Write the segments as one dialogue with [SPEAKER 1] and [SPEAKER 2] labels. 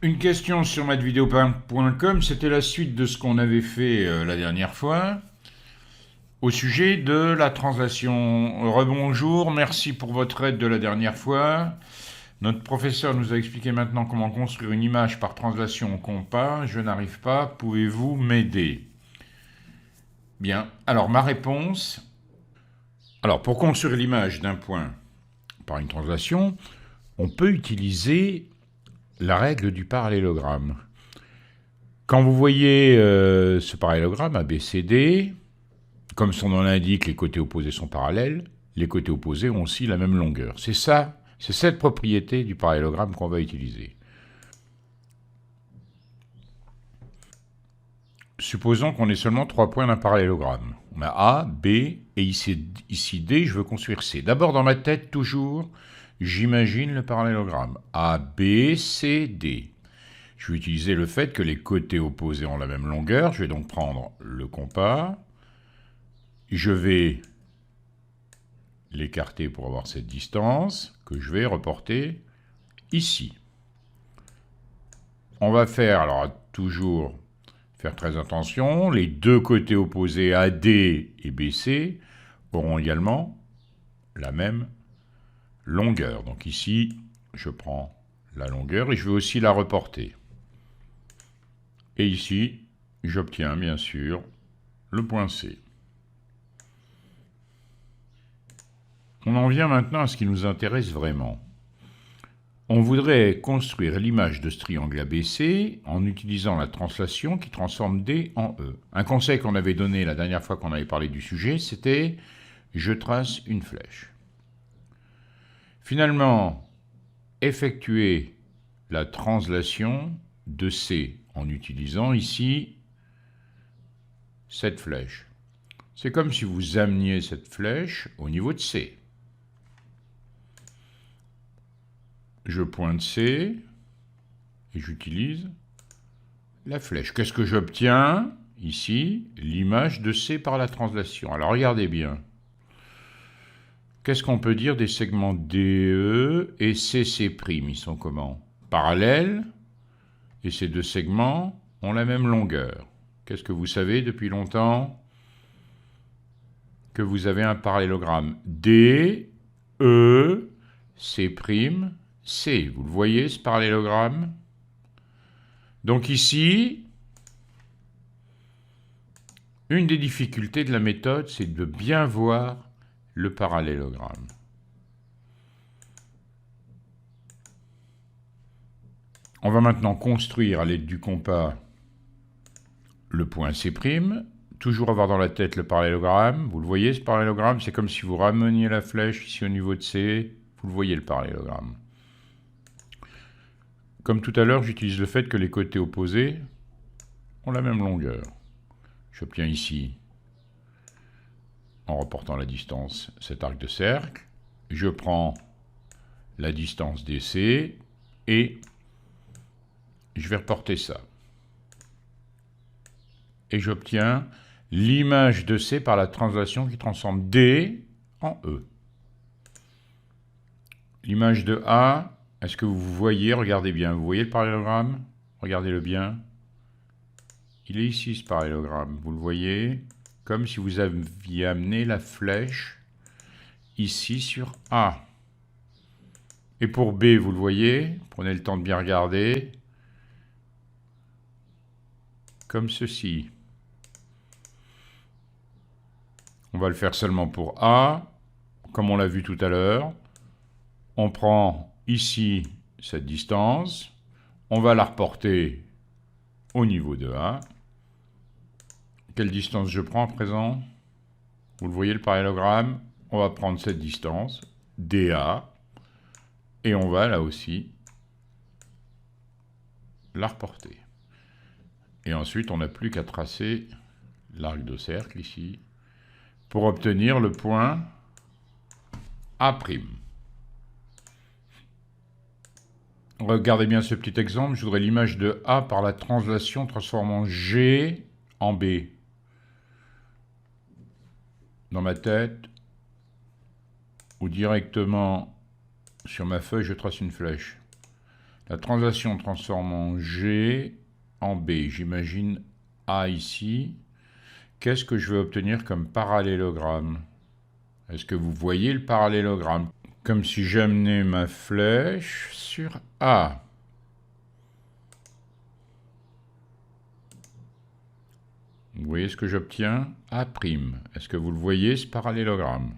[SPEAKER 1] Une question sur mathvideo.com, c'était la suite de ce qu'on avait fait la dernière fois, au sujet de la translation. Rebonjour, merci pour votre aide de la dernière fois. Notre professeur nous a expliqué maintenant comment construire une image par translation au compas. Je n'arrive pas, pouvez-vous m'aider? Bien, alors ma réponse... Alors pour construire l'image d'un point par une translation, on peut utiliser la règle du parallélogramme. Quand vous voyez ce parallélogramme ABCD, comme son nom l'indique, les côtés opposés sont parallèles, les côtés opposés ont aussi la même longueur. C'est ça, c'est cette propriété du parallélogramme qu'on va utiliser. Supposons qu'on ait seulement 3 points d'un parallélogramme. On a A, B et ici D, je veux construire C. D'abord dans ma tête, toujours, j'imagine le parallélogramme. A, B, C, D. Je vais utiliser le fait que les côtés opposés ont la même longueur. Je vais donc prendre le compas. Je vais l'écarter pour avoir cette distance que je vais reporter ici. On va faire, alors toujours faire très attention, les deux côtés opposés AD et BC auront également la même longueur. Donc ici, je prends la longueur et je vais aussi la reporter. Et ici, j'obtiens bien sûr le point C. On en vient maintenant à ce qui nous intéresse vraiment. On voudrait construire l'image de ce triangle ABC en utilisant la translation qui transforme D en E. Un conseil qu'on avait donné la dernière fois qu'on avait parlé du sujet, c'était « je trace une flèche ». Finalement, effectuer la translation de C en utilisant ici cette flèche. C'est comme si vous ameniez cette flèche au niveau de C. Je pointe C et j'utilise la flèche. Qu'est-ce que j'obtiens? Ici, l'image de C par la translation. Alors regardez bien. Qu'est-ce qu'on peut dire des segments DE et CC'? Ils sont comment? Parallèles, et ces deux segments ont la même longueur. Qu'est-ce que vous savez depuis longtemps? Que vous avez un parallélogramme D, E, C', C. Vous le voyez, ce parallélogramme? Donc ici, une des difficultés de la méthode, c'est de bien voir le parallélogramme. On va maintenant construire à l'aide du compas le point C', toujours avoir dans la tête le parallélogramme. Vous le voyez, ce parallélogramme, c'est comme si vous rameniez la flèche ici au niveau de C. Vous le voyez, le parallélogramme. Comme tout à l'heure, j'utilise le fait que les côtés opposés ont la même longueur. J'obtiens ici, en reportant la distance, cet arc de cercle. Je prends la distance DC et je vais reporter ça. Et j'obtiens l'image de C par la translation qui transforme D en E. L'image de A, est-ce que vous voyez? Regardez bien, vous voyez le parallélogramme? Regardez-le bien. Il est ici ce parallélogramme, vous le voyez? Comme si vous aviez amené la flèche ici sur A. Et pour B, vous le voyez? Prenez le temps de bien regarder. Comme ceci. On va le faire seulement pour A, comme on l'a vu tout à l'heure. On prend ici cette distance, on va la reporter au niveau de A. Quelle distance je prends à présent? Vous le voyez le parallélogramme? On va prendre cette distance, DA, et on va là aussi la reporter. Et ensuite, on n'a plus qu'à tracer l'arc de cercle ici pour obtenir le point A'. Regardez bien ce petit exemple. Je voudrais l'image de A par la translation transformant G en B. Dans ma tête, ou directement sur ma feuille, je trace une flèche. La translation transforme en G en B. J'imagine A ici. Qu'est-ce que je vais obtenir comme parallélogramme? Est-ce que vous voyez le parallélogramme? Comme si j'amenais ma flèche sur A. Vous voyez ce que j'obtiens? A'. Est-ce que vous le voyez, ce parallélogramme?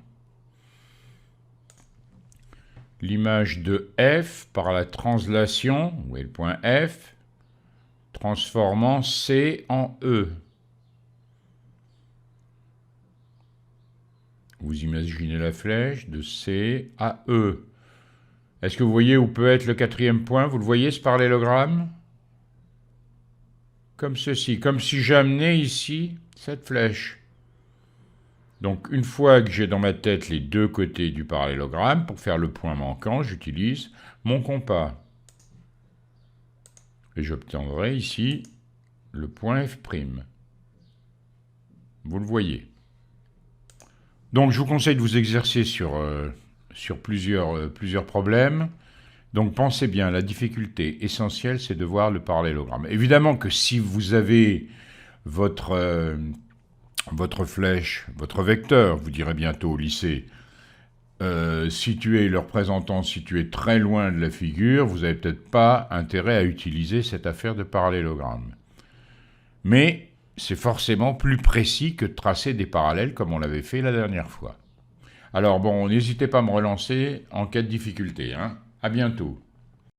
[SPEAKER 1] L'image de F par la translation, vous voyez le point F, transformant C en E. Vous imaginez la flèche de C à E. Est-ce que vous voyez où peut être le quatrième point? Vous le voyez, ce parallélogramme? Comme ceci, comme si j'amenais ici cette flèche. Donc une fois que j'ai dans ma tête les deux côtés du parallélogramme, pour faire le point manquant, j'utilise mon compas. Et j'obtiendrai ici le point F'. Vous le voyez. Donc je vous conseille de vous exercer sur plusieurs problèmes. Donc pensez bien, la difficulté essentielle, c'est de voir le parallélogramme. Évidemment que si vous avez votre flèche, votre vecteur, vous direz bientôt au lycée, le représentant situé très loin de la figure, vous n'avez peut-être pas intérêt à utiliser cette affaire de parallélogramme. Mais c'est forcément plus précis que de tracer des parallèles comme on l'avait fait la dernière fois. Alors bon, n'hésitez pas à me relancer en cas de difficulté. À bientôt.